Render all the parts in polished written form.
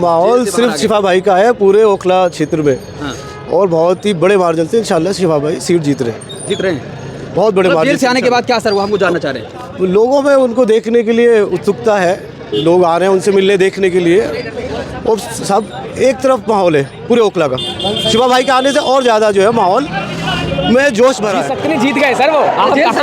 माहौल सिर्फ शिफा भाई का है पूरे ओखला क्षेत्र में। हाँ। और बहुत ही बड़े मार्जिन से इंशाल्लाह शिफा भाई सीट जीत रहे हैं बहुत बड़े मार्जिन जेल से आने के बाद क्या असर हुआ हमको जानना चाह रहे हैं। लोगों में उनको देखने के लिए उत्सुकता है, लोग आ रहे हैं उनसे मिलने देखने के लिए। और सब एक तरफ माहौल है पूरे ओखला का, शिफा भाई के आने से और ज़्यादा जो है माहौल में जोश भरा है। सक्कनी जीत गए सर वो। आप जेल से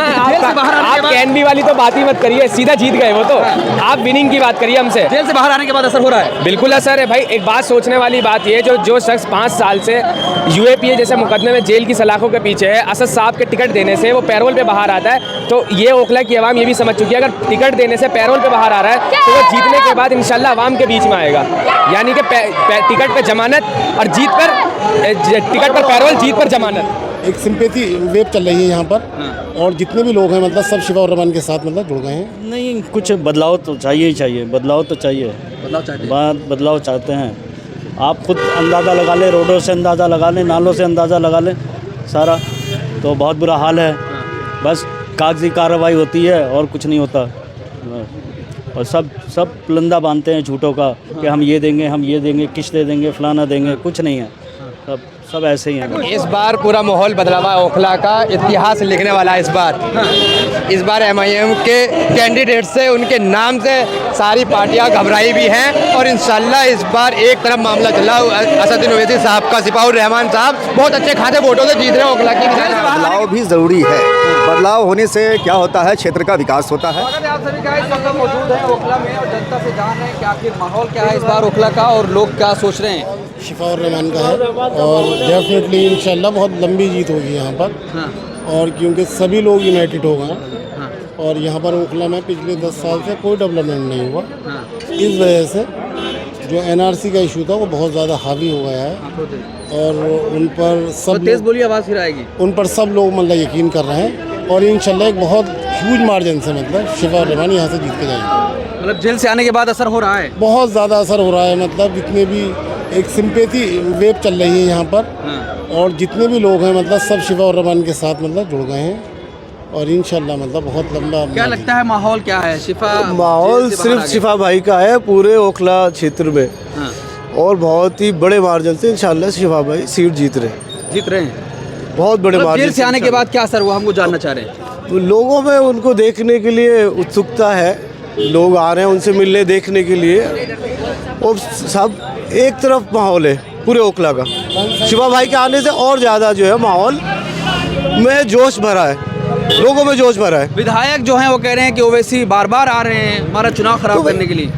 बाहर आने के बाद कैनबी वाली तो बात ही मत करिए, सीधा जीत गए वो तो। आप विनिंग की बात करिए हमसे। जेल से बाहर आने के बाद असर हो रहा है। बिल्कुल असर है भाई। एक बात सोचने वाली बात ये, जो शख्स 5 साल से यूएपीए जैसे मुकदमे में जेल की सलाखों के पीछे है, असद साहब के टिकट देने से वो पैरोल पे बाहर आता है, तो ये ओखला की आवाम ये भी समझ चुकी है अगर टिकट देने से पैरोल पे बाहर आ रहा है तो वो जीतने के बाद इंशाल्लाह आवाम के बीच में आएगा। यानी कि टिकट पे जमानत और जीत पर टिकट पर पैरोल, जीत पर जमानत। एक सिंपैथी वेव चल रही है यहाँ पर। और जितने भी लोग हैं मतलब सब शिफा और रहमान के साथ मतलब जुड़ गए हैं। नहीं, कुछ बदलाव तो चाहिए ही चाहिए, बदलाव तो चाहिए, बदलाव चाहते हैं। आप खुद अंदाज़ा लगा लें, रोडों से अंदाज़ा लगा लें, नालों से अंदाज़ा लगा लें, सारा तो बहुत बुरा हाल है। बस कागजी कार्रवाई होती है और कुछ नहीं होता। और सब पुलंदा बांधते हैं झूठों का कि हम ये देंगे, किस्त दे देंगे, फलाना देंगे, कुछ नहीं है। सब ऐसे ही हैं। इस बार पूरा माहौल बदला हुआ है। ओखला का इतिहास लिखने वाला है इस बार एमआईएम के कैंडिडेट से, उनके नाम से सारी पार्टियां घबराई भी हैं। और इंशाल्लाह इस बार एक तरफ मामला चला, असदुद्दीन ओवैसी साहब का, सिपाह उर रहमान साहब बहुत अच्छे खासे वोटों से जीत रहे हैं ओखला की। बदलाव भी ज़रूरी है। बदलाव होने से क्या होता है, क्षेत्र का विकास होता है। आप सभी का इस वक्त मौजूद है ओखला में और जनता से जान रहे हैं कि आखिर माहौल क्या है इस बार ओखला का और लोग क्या सोच रहे हैं। शिफा और रहमान का है और डेफिनेटली इंशाल्लाह बहुत लंबी जीत होगी यहाँ पर। और क्योंकि सभी लोग यूनाइटेड हो गए और यहाँ पर ओखला में पिछले 10 साल से कोई डेवलपमेंट नहीं हुआ। इस वजह से जो एनआरसी का इशू था वो बहुत ज़्यादा हावी हो गया है और उन पर सब तेज बोली आवाज़ फिर आएगी। उन पर सब लोग मतलब यकीन कर रहे हैं और इंशाल्लाह एक बहुत ह्यूज मार्जिन से मतलब शिफा और रहमान यहाँ से जीत के जाएंगे। मतलब जेल से आने के बाद असर हो रहा है, बहुत ज़्यादा असर हो रहा है। मतलब जितने भी एक सिंपैथी वेव चल रही है यहाँ पर। और जितने भी लोग हैं मतलब सब शिफा और रहमान के साथ मतलब जुड़ गए हैं और इंशाल्लाह मतलब बहुत लंबा। क्या लगता है माहौल क्या है शिफा? माहौल सिर्फ शिफा भाई का है पूरे ओखला क्षेत्र में। और बहुत ही बड़े मार्जिन से इंशाल्लाह शिफा भाई सीट जीत रहे हैं बहुत बड़े मार्जिन। जेल से आने के बाद क्या असर हुआ हमको जानना चाह रहे हैं। लोगों में उनको देखने के लिए उत्सुकता है, लोग आ रहे हैं उनसे मिलने देखने के लिए। और सब एक तरफ माहौल है पूरे ओखला का, शिफा भाई के आने से और ज़्यादा जो है माहौल में जोश भरा है, लोगों में जोश भरा है। विधायक जो हैं वो कह रहे हैं कि ओवैसी बार बार आ रहे हैं हमारा चुनाव खराब करने के लिए।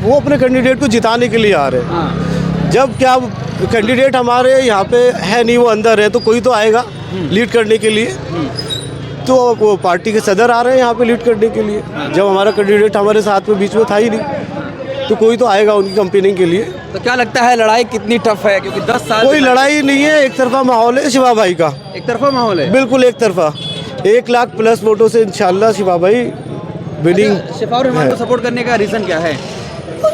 वो अपने कैंडिडेट को जिताने के लिए आ रहे हैं। जब क्या कैंडिडेट हमारे यहाँ पे है नहीं, वो अंदर है, तो कोई तो आएगा लीड करने के लिए। तो वो पार्टी के सदर आ रहे हैं यहाँ पे लीड करने के लिए। जब हमारा कैंडिडेट हमारे साथ में बीच में था ही नहीं, तो कोई तो आएगा उनकी कंपेनिंग के लिए। तो क्या लगता है लड़ाई कितनी टफ है? क्योंकि 10 साल कोई लड़ाई नहीं है, एक तरफा माहौल है शिफा भाई का। एक तरफा माहौल है, बिल्कुल एक तरफा। 1 लाख प्लस वोटों से इंशाल्लाह शिफा भाई विनिंग। शिफा और रहमान को सपोर्ट करने का रीज़न क्या है?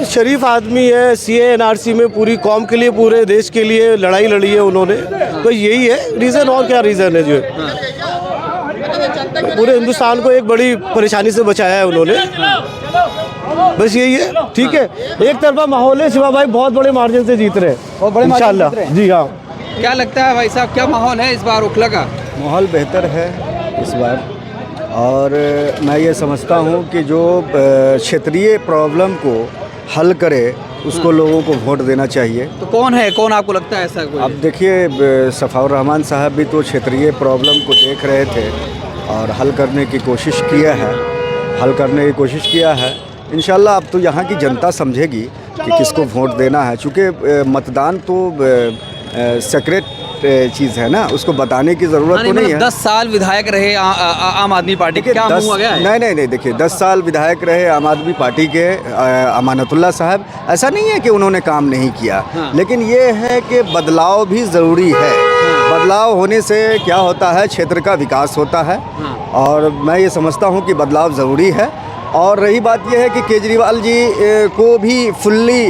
शरीफ आदमी है, सीए एनआरसी में पूरी कौम के लिए, पूरे देश के लिए लड़ाई लड़ी है उन्होंने, तो यही है रीज़न। और क्या रीज़न है? जो पूरे हिंदुस्तान को एक बड़ी परेशानी से बचाया है उन्होंने, बस यही है। ठीक है, एक तरफा माहौल है, शिवा भाई बहुत बड़े मार्जिन से जीत रहे हैं इंशाल्लाह। जी हाँ। क्या लगता है भाई साहब, क्या माहौल है इस बार ओखला का? माहौल बेहतर है इस बार और मैं ये समझता हूँ कि जो क्षेत्रीय प्रॉब्लम को हल करे उसको लोगों को वोट देना चाहिए। तो कौन है, कौन आपको लगता है ऐसा कोई? अब देखिए, सफ़ाउर रहमान साहब भी तो क्षेत्रीय प्रॉब्लम को देख रहे थे और हल करने की कोशिश किया है। इंशाल्लाह अब तो यहाँ की जनता समझेगी कि किसको वोट देना है। चूँकि मतदान तो सीक्रेट चीज़ है ना, उसको बताने की ज़रूरत तो नहीं है। 10 साल विधायक रहे आम आदमी पार्टी के, क्या हुआ गया है? नहीं, देखिए 10 साल विधायक रहे आम आदमी पार्टी के अमानतुल्लाह साहब। ऐसा नहीं है कि उन्होंने काम नहीं किया, लेकिन ये है कि बदलाव भी ज़रूरी है। बदलाव होने से क्या होता है, क्षेत्र का विकास होता है और मैं ये समझता हूँ कि बदलाव ज़रूरी है। और रही बात यह है कि केजरीवाल जी को भी फुल्ली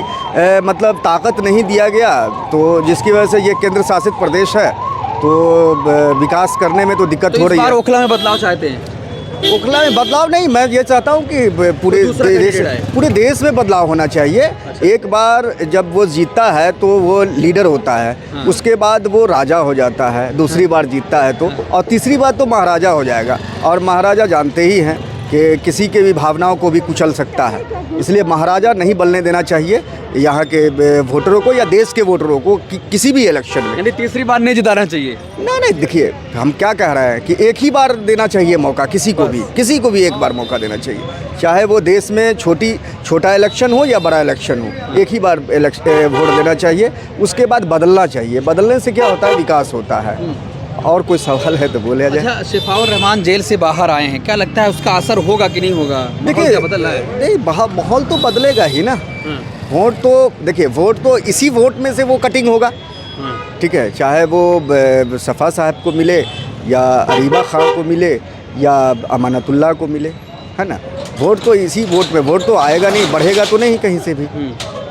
मतलब ताकत नहीं दिया गया, तो जिसकी वजह से ये केंद्र शासित प्रदेश है, तो विकास करने में तो दिक्कत हो रही है। ओखला में बदलाव चाहते हैं? ओखला में बदलाव नहीं, मैं ये चाहता हूँ कि पूरे देश में बदलाव होना चाहिए। एक बार जब वो जीतता है तो वो लीडर होता है, उसके बाद वो राजा हो जाता है, दूसरी बार जीतता है तो, और तीसरी बार तो महाराजा हो जाएगा। और महाराजा जानते ही हैं कि किसी के भी भावनाओं को भी कुचल सकता है, इसलिए महाराजा नहीं बनने देना चाहिए यहाँ के वोटरों को या देश के वोटरों को किसी भी इलेक्शन में। यानी तीसरी बार नहीं जिताना चाहिए। नहीं, देखिए हम क्या कह रहे हैं कि एक ही बार देना चाहिए मौका, किसी को भी एक बार मौका देना चाहिए, चाहे वो देश में छोटा इलेक्शन हो या बड़ा इलेक्शन हो, एक ही बार वोट देना चाहिए। उसके बाद बदलना चाहिए, बदलने से क्या होता है, विकास होता है। और कोई सवाल है तो बोले जाए। अच्छा, शिफाउर रहमान जेल से बाहर आए हैं, क्या लगता है उसका असर होगा कि नहीं होगा? देखिए, बदल रहा है नहीं, माहौल तो बदलेगा ही ना। वोट तो देखिए, वोट तो इसी वोट में से वो कटिंग होगा, ठीक है, चाहे वो सफ़ा साहब को मिले या अरीबा खान को मिले या अमानतुल्लाह को मिले, है ना। वोट तो इसी वोट में, वोट तो आएगा नहीं, बढ़ेगा तो नहीं कहीं से भी,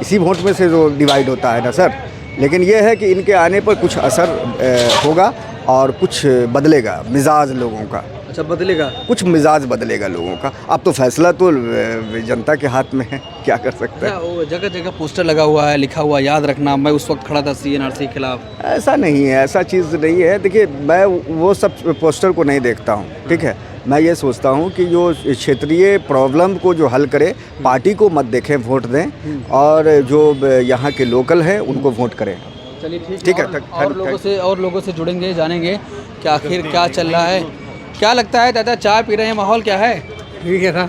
इसी वोट में से जो डिवाइड होता है ना सर। लेकिन ये है कि इनके आने पर कुछ असर होगा और कुछ बदलेगा मिजाज लोगों का। अच्छा, बदलेगा, कुछ मिजाज बदलेगा लोगों का। अब तो फैसला तो जनता के हाथ में है, क्या कर सकते हैं। जगह जगह पोस्टर लगा हुआ है, लिखा हुआ याद रखना, मैं उस वक्त खड़ा था CNRC के खिलाफ। ऐसा नहीं है, ऐसा चीज़ नहीं है। देखिए, मैं वो सब पोस्टर को नहीं देखता हूँ, ठीक है। मैं ये सोचता हूँ कि जो क्षेत्रीय प्रॉब्लम को जो हल करे, पार्टी को मत देखें, वोट दें, और जो यहाँ के लोकल हैं उनको वोट करें। चलिए ठीक है। और लोगों से जुड़ेंगे, जानेंगे कि आखिर क्या चल रहा है। क्या लगता है दादा, चाय पी रहे हैं, माहौल क्या है? ठीक है ना,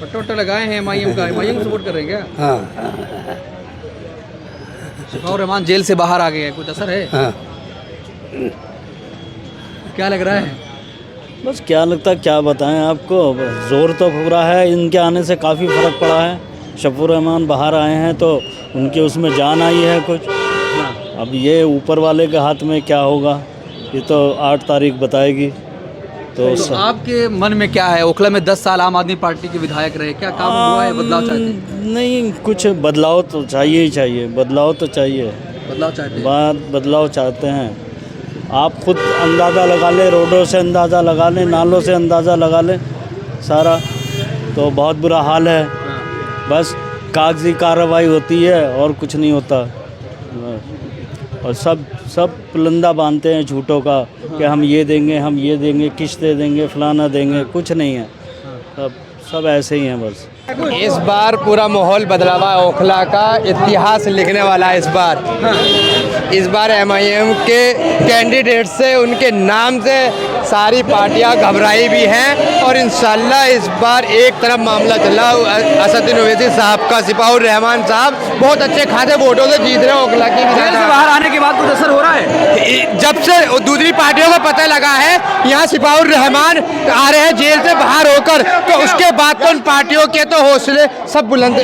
पट्टा लगाए हैं MIM का, MIM को सपोर्ट कर रहे हैं क्या? हाँ। शिफाउर रहमान जेल से बाहर आ गए हैं, कुछ असर है? हाँ। क्या लग रहा है? बस क्या लगता है, क्या बताएं आपको, ज़ोर तो पूरा है। इनके आने से काफ़ी फ़र्क पड़ा है। शिफाउर रहमान बाहर आए हैं तो उनके उसमें जान आई है कुछ। अब ये ऊपर वाले के हाथ में क्या होगा, ये तो 8 तारीख बताएगी। तो आपके मन में क्या है? ओखला में 10 साल आम आदमी पार्टी के विधायक रहे, क्या काम हुआ है? बदलाव चाहते हैं? नहीं, कुछ बदलाव तो चाहिए ही चाहिए, बदलाव तो चाहिए, बदलाव चाहते हैं। आप खुद अंदाज़ा लगा ले, रोडों से अंदाज़ा लगा ले, नालों से अंदाज़ा लगा ले, सारा तो बहुत बुरा हाल है। बस कागजी कार्रवाई होती है और कुछ नहीं होता, और सब पुलंदा बांधते हैं झूठों का कि हम ये देंगे, किश्तें देंगे, फलाना देंगे, कुछ नहीं है, सब ऐसे ही हैं बस। इस बार पूरा माहौल बदला हुआ है, ओखला का इतिहास लिखने वाला है इस बार MIM के कैंडिडेट से, उनके नाम से सारी पार्टियां घबराई भी हैं, और इंशाल्लाह इस बार एक तरफ मामला चला असदुद्दीन ओवैसी साहब का। शिफाउर रहमान साहब बहुत अच्छे खासे वोटों से जीत रहे हैं ओखला की। जेल से बाहर आने के बाद कुछ असर हो रहा है? जब से दूसरी पार्टियों को पता लगा है यहाँ शिफाउर रहमान आ रहे हैं जेल से बाहर होकर, तो उसके बाद तो उन पार्टियों के तो हौसले सब बुलंद,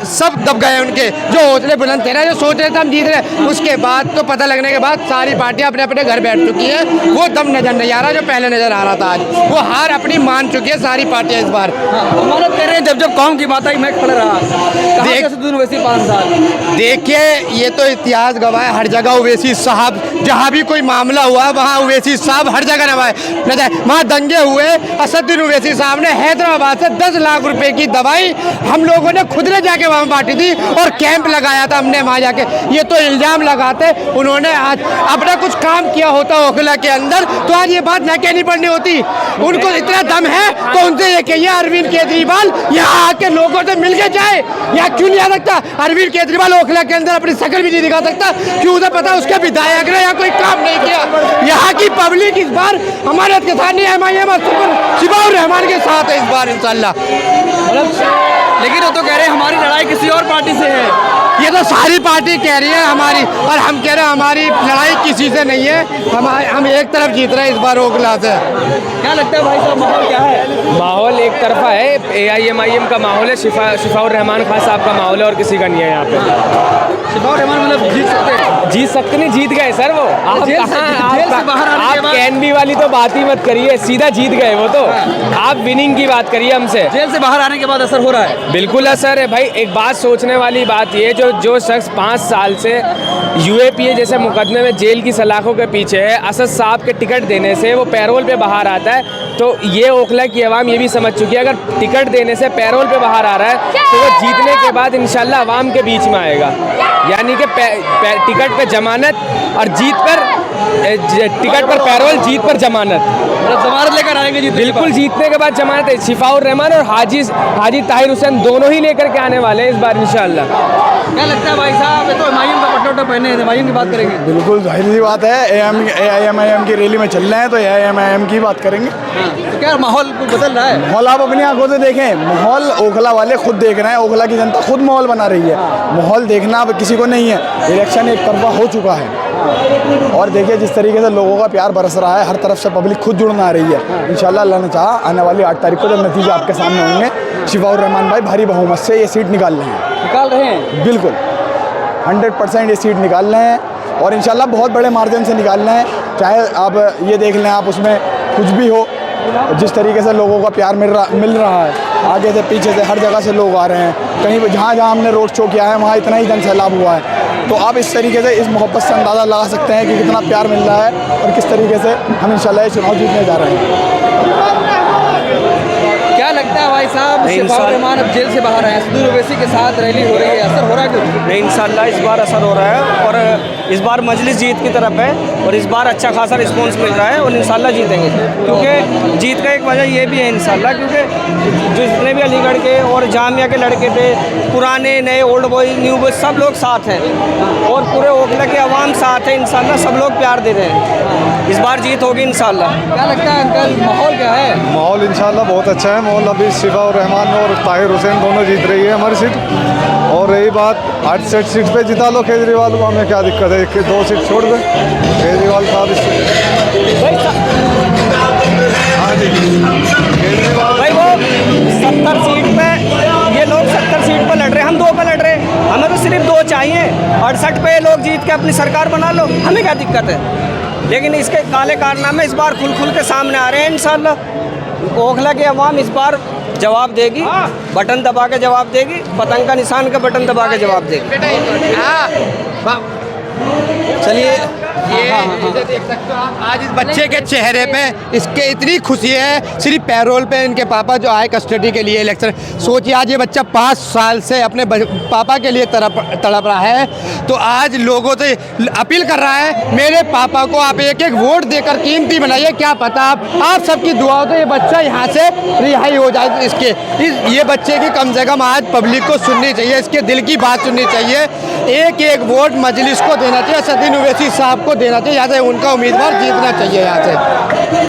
सब दब गए उनके जो हौसले बुलंद थे ना, जो सोच रहे थे हम जीत रहे। उसके बाद तो पता लगने के बाद सारी पार्टियां अपने अपने घर बैठ चुकी हैं, वो दम नजर नहीं आ रहा जो पहले नजर आ रहा था। आज वो हार अपनी मान चुकी है सारी पार्टियां इस बार। अमानत कह रहे हैं, जब कौम की बात आई मैं खड़ा रहा। ओवैसी 5 साल, देखिए ये तो इतिहास गवाह है, हर जगह ओवैसी साहब, जहाँ भी कोई मामला हुआ वहाँ ओवैसी साहब हर जगह नवाए। वहाँ दंगे हुए, असदुद्दीन ओवैसी साहब ने हैदराबाद से 10 लाख रुपए की दवाई हम लोगों ने खुद ने जाके वहाँ बांटी थी, और कैंप लगाया था हमने वहाँ जाके। ये तो इल्जाम लगाते, उन्होंने आज अपना कुछ काम किया होता ओखला के अंदर तो आज ये बात न कहनी पड़नी होती। उनको इतना दम है तो उनसे ये कहिए अरविंद केजरीवाल यहाँ आके लोगों से मिल के जाए। यहाँ क्यों नहीं आ सकता अरविंद केजरीवाल ओखला के अंदर, अपनी शक्ल भी नहीं दिखा सकता? क्यों? उसे पता उसके विधायक ने यहाँ कोई काम नहीं किया। यहाँ की पब्लिक इस बार हमारे के साथ नहीं, MIM शिफाउर रहमान के साथ है इस बार इंशाल्लाह। लेकिन वो तो कह रहे हैं हमारी लड़ाई किसी और पार्टी से है। ये तो सारी पार्टी कह रही है हमारी, और हम कह रहे हैं हमारी लड़ाई किसी से नहीं है, हम एक तरफ जीत रहे हैं इस बार ओखला से। क्या लगता है भाई साहब, माहौल क्या है? माहौल एक तरफा है, AIMIM का माहौल है, शिफाउर रहमान खान साहब का माहौल है, और किसी का नहीं है यहाँ पे। शिफाउर रहमान मतलब जीत सकते हैं? जीत सकते नहीं, जीत गए सर वो। आप जेल से- कहाँ जेल से बाहर आने के आप बाद- कैनबी वाली तो बात ही मत करिए, सीधा जीत गए वो तो। आप विनिंग की बात करिए हमसे। जेल से बाहर आने के बाद असर हो रहा है? बिल्कुल असर है भाई। एक बात सोचने वाली बात ये, जो शख्स 5 साल से यूएपीए जैसे मुकदमे में जेल की सलाखों के पीछे है, असद साहब के टिकट देने से वो पैरोल पे बाहर आता है, तो ये ओखला की आवाम ये भी समझ चुकी है, अगर टिकट देने से पैरोल पे बाहर आ रहा है तो वो जीतने के बाद इंशाल्लाह आवाम के बीच में आएगा। यानी कि टिकट पे जमानत और जीत पर टिकट पर पैरोल, जीत पर जमानत। मतलब जमानत लेकर आएंगे जीत? बिल्कुल, जीतने के बाद जमानत है। शिफाउर रहमान और हाजी ताहिर हुसैन दोनों ही लेकर के आने वाले हैं इस बार इंशाल्लाह। क्या लगता है भाई साहब, ये तो हुमायूं का पट्टा पहने हैं, हुमायूं की बात करेंगे? बिल्कुल जाहिर सी बात है, AIM की रैली में चल रहे हैं तो AIM की बात करेंगे। तो क्या माहौल कुछ बदल रहा है? माहौल आप अपनी आंखों से देखें, माहौल ओखला वाले खुद देख रहे हैं, ओखला की जनता खुद माहौल बना रही है। माहौल देखना अब किसी को नहीं है, इलेक्शन एक तरफा हो चुका है। और देखिए जिस तरीके से लोगों का प्यार बरस रहा है, हर तरफ से पब्लिक खुद जुड़ना आ रही है। इंशाल्लाह अल्लाह ने चाहा आने वाली 8 तारीख को जब नतीजे आपके सामने होंगे, शिफाउर रहमान भाई भारी बहुमत से ये सीट निकाल रहे हैं। निकाल रहे हैं? बिल्कुल 100% ये सीट निकाल रहे हैं और इंशाल्लाह बहुत बड़े मार्जिन से निकाल रहे हैं। चाहे आप ये देख लें, आप उसमें कुछ भी हो, जिस तरीके से लोगों का प्यार मिल रहा है, आगे से पीछे से हर जगह से लोग आ रहे हैं। कहीं जहाँ हमने रोड शो किया है वहाँ इतना ही जन सैलाब हुआ है। तो आप इस तरीके से इस मोहब्बत से अंदाज़ा लगा सकते हैं कि कितना प्यार मिल रहा है और किस तरीके से हम इंशाल्लाह ये चुनाव जीतने जा रहे हैं। क्या लगता है भाई साहब, शिफाउर रहमान अब जेल से बाहर आए, सदुर ओवैसी के साथ रैली हो रही है, असर हो रहा है कुछ? नहीं, इंशाल्लाह इस बार असर हो रहा है और इस बार मजलिस जीत की तरफ है और इस बार अच्छा खासा रिस्पांस मिल रहा है और इंशाल्लाह जीतेंगे। क्योंकि जीत का एक वजह ये भी है इंशाल्लाह, क्योंकि जितने भी अलीगढ़ के और जामिया के लड़के थे, पुराने नए ओल्ड बॉय न्यू बॉय सब लोग साथ हैं और पूरे ओखला के अवाम साथ है। इंशाल्लाह सब लोग प्यार दे रहे हैं, इस बार जीत होगी इंशाल्लाह। क्या लगता है अंकल, माहौल क्या है? माहौल इंशाल्लाह बहुत अच्छा है। माहौल अभी शिफाउर रहमान और ताहिर हुसैन दोनों जीत रही है हमारी सीट। और रही बात 8 सीट पे जिता लो केजरीवाल को, हमें क्या दिक्कत है, 2 सीट छोड़ दे केजरीवाल साहब इससे। हाँ जी, केजरीवाल भाई वो 70 सीट पे, ये लोग 70 सीट पर लड़ रहे हैं, हम 2 पर लड़ रहे हैं। हमें तो सिर्फ 2 चाहिए, 68 पे लोग जीत के अपनी सरकार बना लो, हमें क्या दिक्कत है। लेकिन इसके काले कारनामे इस बार खुल के सामने आ रहे हैं। इंशाल्लाह ओखला की आवाम इस बार जवाब देगी, बटन दबा के जवाब देगी, पतंग का निशान का बटन दबा के जवाब देगी। चलिए, ये देख सकते हो आप, आज इस बच्चे के चेहरे पे इसके इतनी खुशी है, सिर्फ पैरोल पे इनके पापा जो आए कस्टडी के लिए इलेक्शन। सोचिए आज ये बच्चा 5 साल से अपने पापा के लिए तड़प रहा है, तो आज लोगों से अपील कर रहा है, मेरे पापा को आप एक वोट देकर कीमती बनाइए। क्या पता आप सबकी दुआओं तो ये बच्चा यहाँ से रिहाई हो जाए। ये बच्चे की कम से कम आज पब्लिक को सुननी चाहिए, इसके दिल की बात सुननी चाहिए। एक वोट मजलिस को देना चाहिए, सदुर ओवैसी साहब को देना चाहिए, यहाँ से उनका उम्मीदवार जीतना चाहिए यहाँ से।